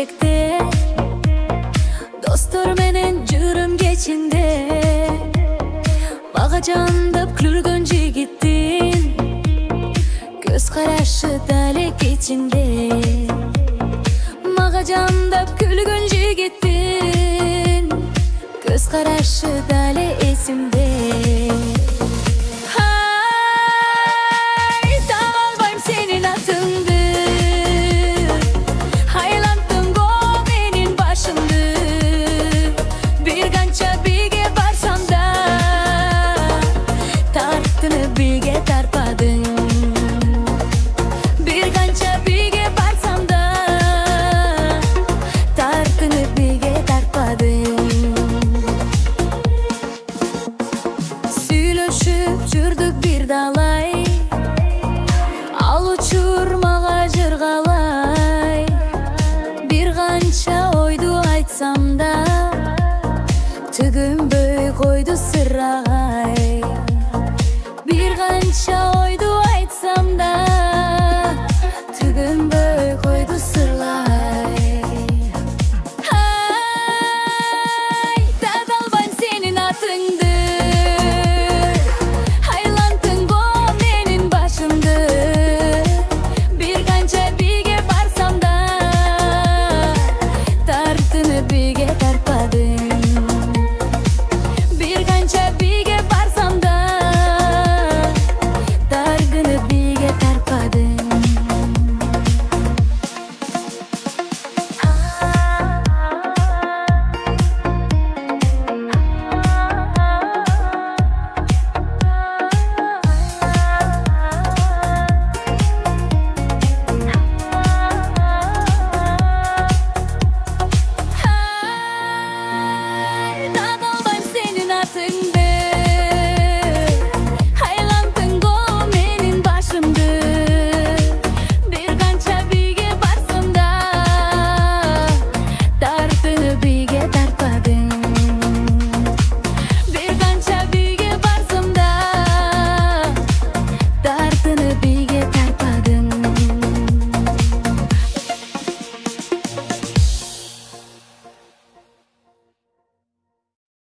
etекte, dostlar menen жүрüm кечинде. Мага жандап күлгөн жигиттин көз карашы дале кечинде. Мага жандап күлгөн жигиттин көз карашы дале эсимде. Жүрдік бір далай, ал учурмага жыргалай. Бир канча ойду айтсам да, түгүнбөй койду сырагай. Бир канча ойду